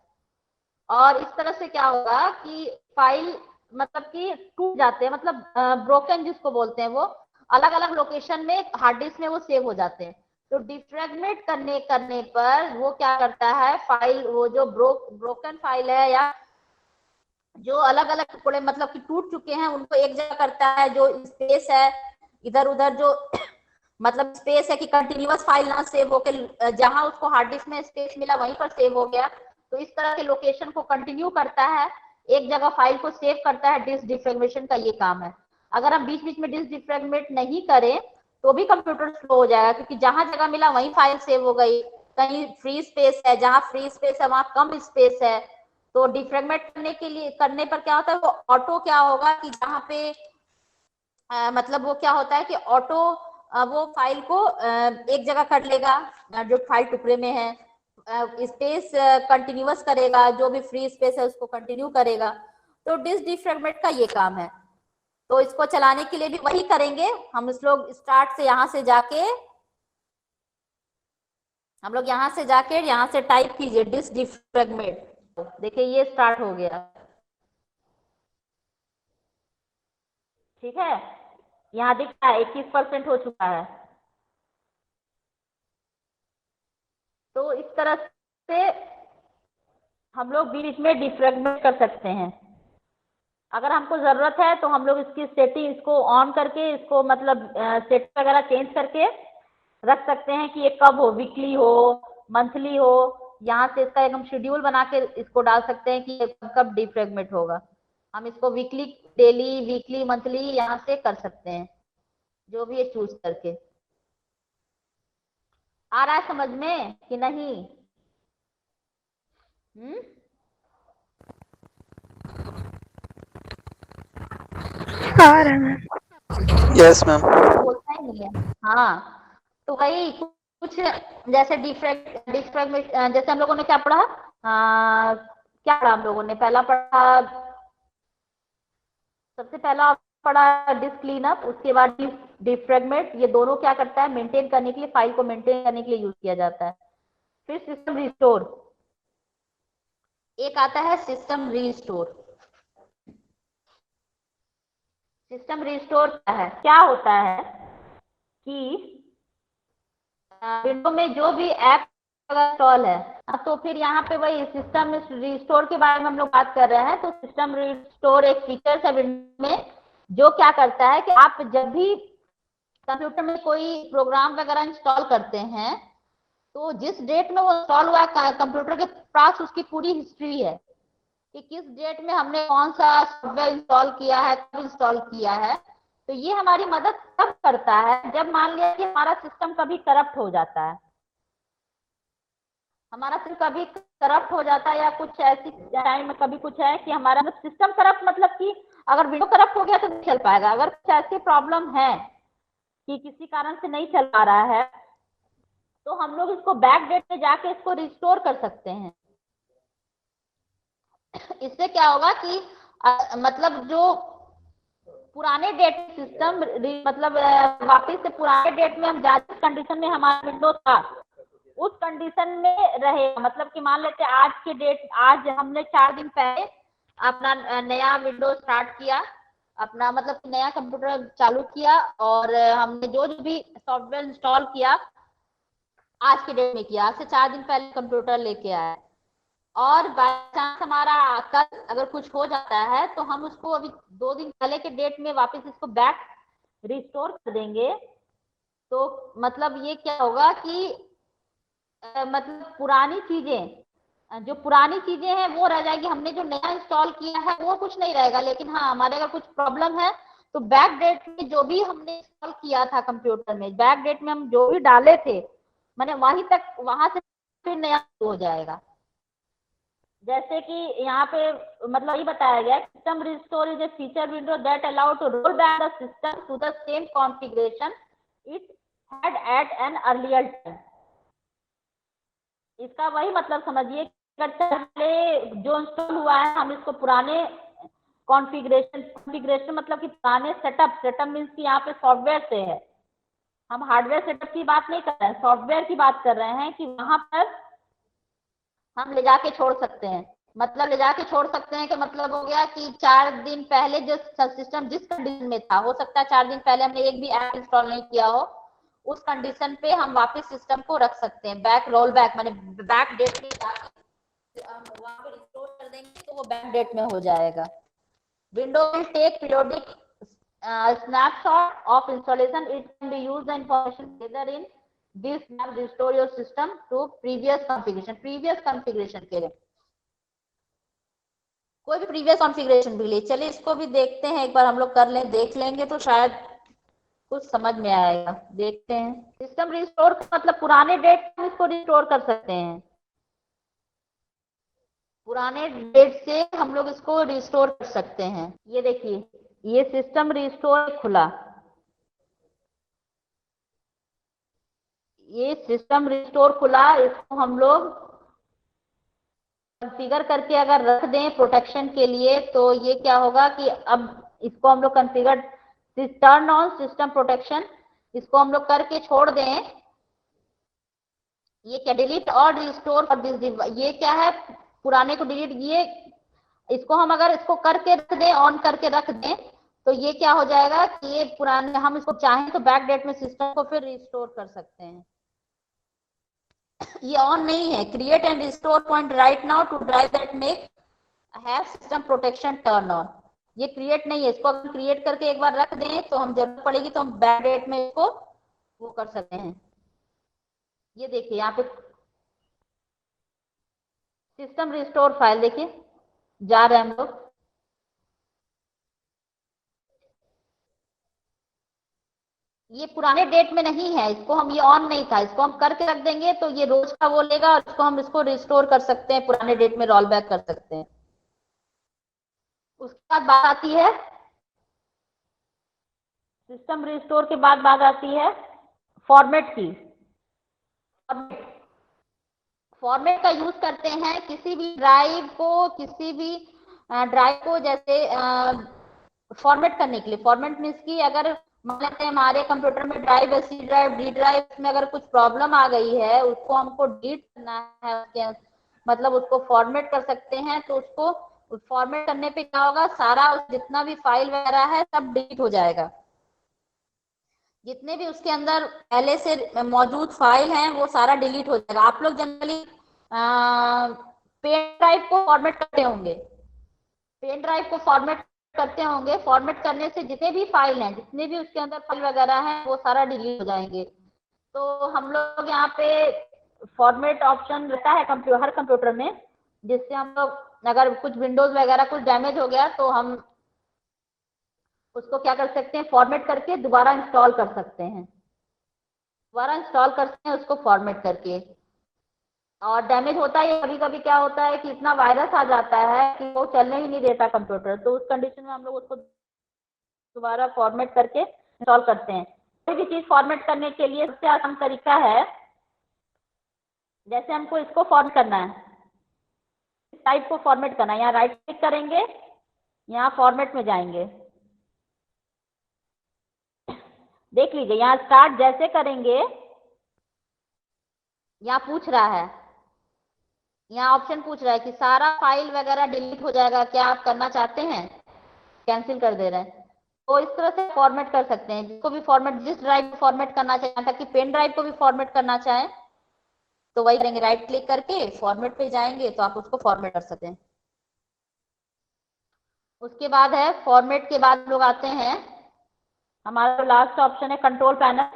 और इस तरह से क्या होगा कि फाइल मतलब कि टूट जाते हैं, मतलब ब्रोकन जिसको बोलते हैं, वो अलग अलग लोकेशन में हार्ड डिस्क में वो सेव हो जाते हैं। तो डिफ्रैगमेंट करने पर वो क्या करता है, फाइल वो जो ब्रोकन फाइल है या जो अलग अलग टुकड़े मतलब कि टूट चुके हैं उनको एक जगह करता है। जो स्पेस है इधर उधर जो मतलब स्पेस है कि कंटिन्यूअस फाइल ना सेव होके जहां उसको हार्ड डिस्क में स्पेस मिला वहीं पर सेव हो गया, तो इस तरह के लोकेशन को कंटिन्यू करता है, एक जगह फाइल को सेव करता है। डिस्क डिफ्रैगमेंट का ये काम है। अगर हम बीच बीच में डिस्क डिफ्रैगमेंट नहीं करें तो भी कंप्यूटर स्लो हो जाएगा, क्योंकि जहां जगह मिला वहीं फाइल सेव हो गई। कहीं फ्री स्पेस है, जहां फ्री स्पेस है वहां कम स्पेस है, तो डिफ्रैगमेंट करने पर क्या होता है, वो ऑटो क्या होगा कि जहाँ पे मतलब वो क्या होता है कि ऑटो वो फाइल को एक जगह कर लेगा जो फाइल टुकड़े में है, स्पेस कंटिन्यूअस करेगा, जो भी फ्री स्पेस है उसको कंटिन्यू करेगा। तो डिस्क डिफ्रैगमेंट का ये काम है। तो इसको चलाने के लिए भी वही करेंगे हम लोग। स्टार्ट से यहाँ से जाके हम लोग यहाँ से जाके यहाँ से टाइप कीजिए डिस्क डिफ्रैगमेंट। देखिए ये स्टार्ट हो गया। ठीक है, यहाँ दिख रहा है 21% हो चुका है। तो इस तरह से हम लोग बीच में डिफ्रैगमेंट कर सकते हैं। अगर हमको जरूरत है तो हम लोग इसकी सेटिंग इसको ऑन करके इसको मतलब सेटिंग वगैरह चेंज करके रख सकते हैं कि ये कब हो, वीकली हो, मंथली हो। यहाँ से इसका एक हम शेड्यूल बना के इसको डाल सकते हैं कि कब कब डिफ्रैगमेंट होगा। हम इसको वीकली डेली, वीकली, मंथली यहाँ से कर सकते हैं, जो भी ये चूज करके। आ रहा है समझ में कि नहीं? आ रहा है मैम। Yes ma'am. बोलता ही नहीं है। हाँ, तो वही कुछ जैसे डिफ्रैगमेंट, जैसे हम लोगों ने क्या पढ़ा, क्या पढ़ा हम लोगों ने? पहला पढ़ा, सबसे पहला पढ़ा डिस्क क्लीनअप, उसके बाद डिफ्रैगमेंट। ये दोनों क्या करता है, मेंटेन करने के लिए, फाइल को मेंटेन करने के लिए यूज किया जाता है। फिर सिस्टम रिस्टोर, एक आता है सिस्टम रिस्टोर। सिस्टम रिस्टोर क्या है? क्या होता है कि विंडो में जो भी ऐप इंस्टॉल है, तो फिर यहाँ पे वही सिस्टम रिस्टोर के बारे में हम लोग बात कर रहे हैं। तो सिस्टम रिस्टोर एक फीचर है विंडो में, जो क्या करता है कि आप जब भी कंप्यूटर में कोई प्रोग्राम वगैरह इंस्टॉल करते हैं, तो जिस डेट में वो इंस्टॉल हुआ है, कंप्यूटर के पास उसकी पूरी हिस्ट्री है कि किस डेट में हमने कौन सा सॉफ्टवेयर इंस्टॉल किया है, कब इंस्टॉल किया है। तो ये हमारी मदद तब करता है जब मान लिया कि हमारा सिस्टम कभी करप्ट हो जाता है, हमारा सिस्टम कभी करप्ट हो जाता है, या कुछ ऐसी टाइम में कभी कुछ है कि हमारा सिस्टम करप्ट, मतलब कि अगर विंडो करप्ट हो गया तो नहीं चल पाएगा। अगर कुछ ऐसी प्रॉब्लम है कि किसी कारण से नहीं चल पा रहा है, तो हम लोग इसको बैक डेट में जाके इसको रिस्टोर कर सकते हैं। इससे क्या होगा कि मतलब जो पुराने डेट सिस्टम, मतलब वापस से पुराने डेट में हम जिस कंडीशन में हमारा विंडो था उस कंडीशन में रहेगा। मतलब कि मान लेते आज के डेट, आज हमने 4 दिन पहले अपना नया विंडो स्टार्ट किया, अपना मतलब नया कंप्यूटर चालू किया, और हमने जो भी सॉफ्टवेयर इंस्टॉल किया आज के डेट में किया, आज से 4 दिन पहले कंप्यूटर लेके आया, और बाय चांस हमारा कल अगर कुछ हो जाता है तो हम उसको अभी 2 दिन पहले के डेट में वापस इसको बैक रिस्टोर कर देंगे। तो मतलब ये क्या होगा कि मतलब पुरानी चीजें, जो पुरानी चीजें हैं वो रह जाएगी, हमने जो नया इंस्टॉल किया है वो कुछ नहीं रहेगा। लेकिन हाँ, हमारे अगर कुछ प्रॉब्लम है तो बैक डेट में जो भी हमने इंस्टॉल किया था कंप्यूटर में, बैक डेट में हम जो भी डाले थे, मैंने वहीं तक, वहां से फिर नया हो जाएगा। जैसे कि यहाँ पे मतलब ये बताया गया, system restore is a feature window that allow to roll back the system to the same configuration it had at an earlier time. इसका वही मतलब समझिए, पहले जो इंस्टॉल हुआ है हम इसको पुराने कॉन्फ़िगरेशन मतलब कि पुराने सेटअप मीन्स कि यहाँ पे सॉफ्टवेयर से है, हम हार्डवेयर सेटअप की बात नहीं कर रहे हैं, सॉफ्टवेयर की बात कर रहे हैं कि वहां पर हम ले जाके छोड़ सकते हैं। मतलब ले जाके छोड़ सकते हैं कि मतलब हो गया कि 4 दिन पहले जो सिस्टम जिस कंडीशन में था, हो सकता है 4 दिन पहले हमने एक भी ऐप इंस्टॉल नहीं किया हो, उस कंडीशन पे हम वापस सिस्टम को रख सकते हैं। बैक रोल बैक माने बैक डेट में जाके वहां पे रिस्टोर कर देंगे तो वो बैक डेट में हो जाएगा। Window will take periodic snapshot of installation. It can be used the information gathered in this map restore your system to previous configuration के लिए कोई भी प्रीवियस कॉन्फ़िगरेशन भी ले। चलिए इसको भी देखते हैं, एक बार हम लोग कर लें, देख लेंगे तो शायद कुछ समझ में आएगा। देखते हैं, सिस्टम रिस्टोर का मतलब पुराने डेट में इसको रिस्टोर कर सकते हैं, पुराने डेट से हम लोग इसको रिस्टोर कर सकते हैं। ये देखिए, ये सिस्टम रिस्टोर खुला, ये सिस्टम रिस्टोर खुला, इसको हम लोग कॉन्फ़िगर करके अगर रख दें प्रोटेक्शन के लिए, तो ये क्या होगा कि अब इसको हम लोग configure turn on system protection, इसको हम लोग करके छोड़ दें। ये क्या, डिलीट और रिस्टोर फॉर दिस, ये क्या है, पुराने को डिलीट, ये इसको हम अगर इसको करके रख दें, ऑन करके रख दें, तो ये क्या हो जाएगा कि ये पुराने, हम इसको चाहें तो बैक डेट में सिस्टम को फिर रिस्टोर कर सकते हैं। ये ऑन नहीं है, create and restore point right now to drive that make have system protection turn on. ये क्रिएट नहीं है, इसको अगर क्रिएट करके एक बार रख दें तो हम जरूरत पड़ेगी तो हम बैक डेट में इसको वो कर सकते हैं। ये देखिए यहाँ पे सिस्टम रिस्टोर फाइल, देखिए जा रहे हैं हम लोग, ये पुराने डेट में नहीं है, इसको हम, ये ऑन नहीं था, इसको हम करके रख देंगे तो ये रोज का वो लेगा और इसको हम इसको रिस्टोर कर सकते हैं, पुराने डेट में रोल बैक कर सकते हैं। उसके बाद बात आती है सिस्टम रिस्टोर के बाद बात आती है फॉर्मेट की। फॉर्मेट का यूज करते हैं किसी भी ड्राइव को जैसे फॉर्मेट करने के लिए। फॉर्मेट मीन्स की अगर मान लेते हैं हमारे कंप्यूटर में ड्राइव है, सी ड्राइव, डी ड्राइव में अगर कुछ प्रॉब्लम आ गई है, उसको हमको डिलीट करना है, मतलब उसको फॉर्मेट कर सकते हैं। तो उसको फॉर्मेट करने पे क्या होगा, सारा जितना भी फाइल वगैरह है सब डिलीट हो जाएगा। जितने भी उसके अंदर पहले से मौजूद फाइल हैं वो सारा डिलीट हो जाएगा। आप लोग जनरली पेन ड्राइव को फॉर्मेट करते होंगे, पेन ड्राइव को फॉर्मेट करते होंगे। फॉर्मेट करने से जितने भी फाइल हैं, जितने भी उसके अंदर फाइल वगैरह हैं, वो सारा डिलीट हो जाएंगे। तो हम लोग यहाँ पे फॉर्मेट ऑप्शन रहता है हर कंप्यूटर में, जिससे हम लोग अगर कुछ विंडोज वगैरह कुछ डैमेज हो गया तो हम उसको क्या कर सकते हैं, फॉर्मेट करके दोबारा इंस्टॉल कर सकते हैं, दोबारा इंस्टॉल कर सकते हैं उसको फॉर्मेट करके। और डैमेज होता है कभी कभी, क्या होता है कि इतना वायरस आ जाता है कि वो चलने ही नहीं देता कंप्यूटर, तो उस कंडीशन में हम लोग उसको दोबारा फॉर्मेट करके इंस्टॉल करते हैं। कोई भी चीज फॉर्मेट करने के लिए सबसे आसान तरीका है, जैसे हमको इसको फॉर्मेट करना है, इस टाइप को फॉर्मेट करना है, यहाँ राइट क्लिक करेंगे, यहाँ फॉर्मेट में जाएंगे, देख लीजिए यहाँ स्टार्ट जैसे करेंगे, यहाँ पूछ रहा है, यहाँ ऑप्शन पूछ रहा है कि सारा फाइल वगैरह डिलीट हो जाएगा, क्या आप करना चाहते हैं, कैंसिल कर दे रहे हैं। तो इस तरह से फॉर्मेट कर सकते हैं, जिसको भी फॉर्मेट, जिस ड्राइव को फॉर्मेट करना चाहें, ताकि पेन ड्राइव को भी फॉर्मेट करना चाहें तो वही करेंगे, राइट क्लिक करके फॉर्मेट पे जाएंगे तो आप उसको फॉर्मेट कर सकते हैं। उसके बाद है फॉर्मेट के बाद लोग आते हैं, हमारा लास्ट ऑप्शन है कंट्रोल पैनल।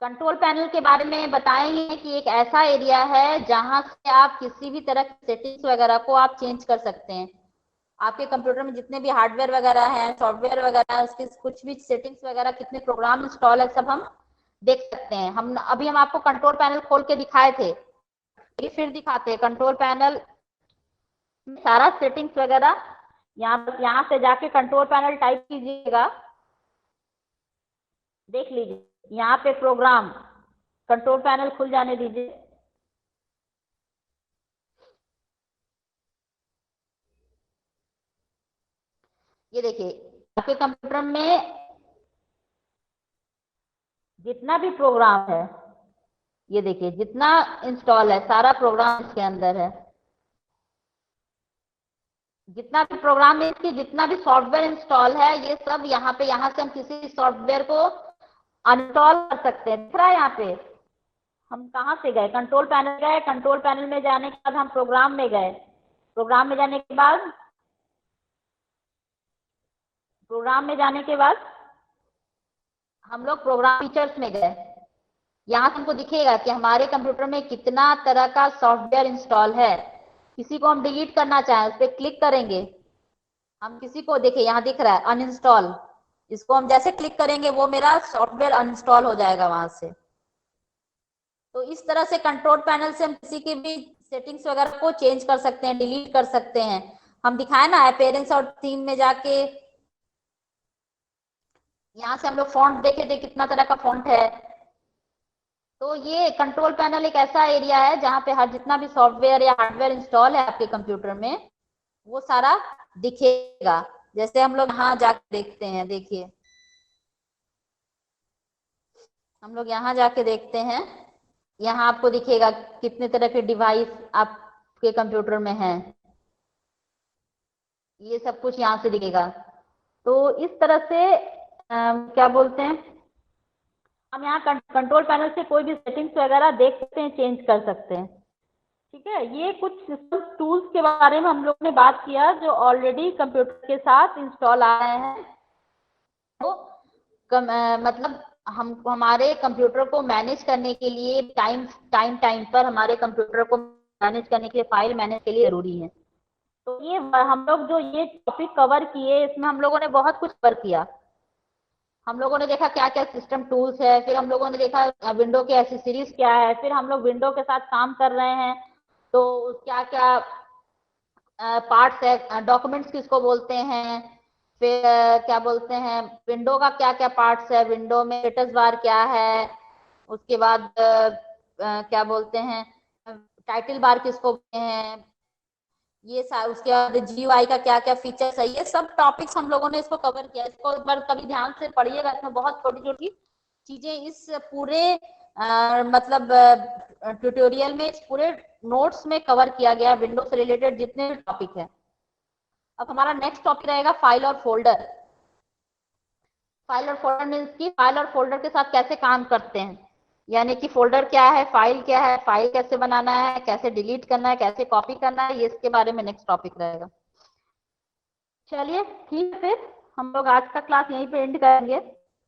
कंट्रोल पैनल के बारे में बताएंगे कि एक ऐसा एरिया है जहां से आप किसी भी तरह की सेटिंग्स वगैरह को आप चेंज कर सकते हैं। आपके कंप्यूटर में जितने भी हार्डवेयर वगैरह हैं, सॉफ्टवेयर वगैरह है, उसकी कुछ भी सेटिंग्स वगैरह, कितने प्रोग्राम इंस्टॉल है, सब हम देख सकते हैं। हम आपको कंट्रोल पैनल खोल के दिखाए थे, फिर दिखाते हैं कंट्रोल पैनल सारा सेटिंग्स वगैरह। यहाँ से जाके कंट्रोल पैनल टाइप कीजिएगा, देख लीजिए यहाँ पे प्रोग्राम, कंट्रोल पैनल खुल जाने दीजिए। ये देखिए आपके कंप्यूटर में जितना भी प्रोग्राम है, ये देखिए जितना इंस्टॉल है सारा प्रोग्राम इसके अंदर है। जितना भी प्रोग्राम में इसकी जितना भी सॉफ्टवेयर इंस्टॉल है, ये सब यहाँ पे, यहाँ से हम किसी सॉफ्टवेयर को अनइंस्टॉल कर सकते हैं। दिख रहा है यहाँ पे हम कहाँ से गए, कंट्रोल पैनल गए, कंट्रोल पैनल में जाने के बाद हम प्रोग्राम में गए, प्रोग्राम में जाने के बाद हम लोग प्रोग्राम फीचर्स में गए। यहाँ से हमको दिखेगा कि हमारे कंप्यूटर में कितना तरह का सॉफ्टवेयर इंस्टॉल है। किसी को हम डिलीट करना चाहें उस पर क्लिक करेंगे, हम किसी को, देखिए यहाँ दिख रहा है अनइंस्टॉल, इसको हम जैसे क्लिक करेंगे वो मेरा सॉफ्टवेयर अनइंस्टॉल हो जाएगा वहां से। तो इस तरह से कंट्रोल पैनल से हम किसी की भी सेटिंग्स वगैरह को चेंज कर सकते हैं, डिलीट कर सकते हैं। हम दिखाए ना अपीयरेंस और थीम में जाके, यहाँ से हम लोग फॉन्ट देखे थे कितना तरह का फॉन्ट है। तो ये कंट्रोल पैनल एक ऐसा एरिया है जहाँ पे हर जितना भी सॉफ्टवेयर या हार्डवेयर इंस्टॉल है आपके कंप्यूटर में वो सारा दिखेगा। जैसे हम लोग यहाँ जाके देखते हैं, देखिए हम लोग यहाँ जाके देखते हैं, यहाँ आपको दिखेगा कितने तरह के डिवाइस आपके कंप्यूटर में हैं, ये सब कुछ यहाँ से दिखेगा। तो इस तरह से क्या बोलते हैं, हम यहाँ कंट्रोल पैनल से कोई भी सेटिंग्स वगैरह देख सकते हैं, चेंज कर सकते हैं। ठीक है, ये कुछ सिस्टम टूल्स के बारे में हम लोग ने बात किया जो ऑलरेडी कंप्यूटर के साथ इंस्टॉल आ रहे हैं। तो मतलब हमारे कंप्यूटर को मैनेज करने के लिए टाइम पर हमारे कंप्यूटर को मैनेज करने के लिए, फाइल मैनेज के लिए जरूरी है। तो ये हम लोग जो ये टॉपिक कवर किए, इसमें हम लोगों ने बहुत कुछ कवर किया। हम लोगों ने देखा क्या क्या सिस्टम टूल्स है, फिर हम लोगों ने देखा विंडो के एक्सेसरीज क्या है, फिर हम लोग विंडो के साथ काम कर रहे हैं तो क्या क्या पार्ट्स है, डॉक्यूमेंट्स किसको बोलते हैं, फिर क्या बोलते हैं विंडो का क्या क्या पार्ट्स है, विंडो में स्टेटस बार क्या है, उसके बाद क्या बोलते हैं टाइटल बार किसको बोलते हैं, ये उसके बाद GUI का क्या क्या फीचर्स है, ये सब टॉपिक्स हम लोगों ने इसको कवर किया। इसको एक बार कभी ध्यान से पढ़िएगा, इसमें बहुत छोटी छोटी चीजें इस पूरे मतलब ट्यूटोरियल में, इस पूरे नोट्स में कवर किया गया विंडो से रिलेटेड जितने भी टॉपिक है। अब हमारा नेक्स्ट टॉपिक रहेगा फाइल और फोल्डर। फाइल और फोल्डर मीन्स की फाइल और फोल्डर के साथ कैसे काम करते हैं, यानी कि फोल्डर क्या है, फाइल क्या है, फाइल कैसे बनाना है, कैसे डिलीट करना है, कैसे कॉपी करना है, ये इसके बारे में नेक्स्ट टॉपिक रहेगा। चलिए ठीक है, फिर हम लोग आज का क्लास यहीं पे एंड करेंगे।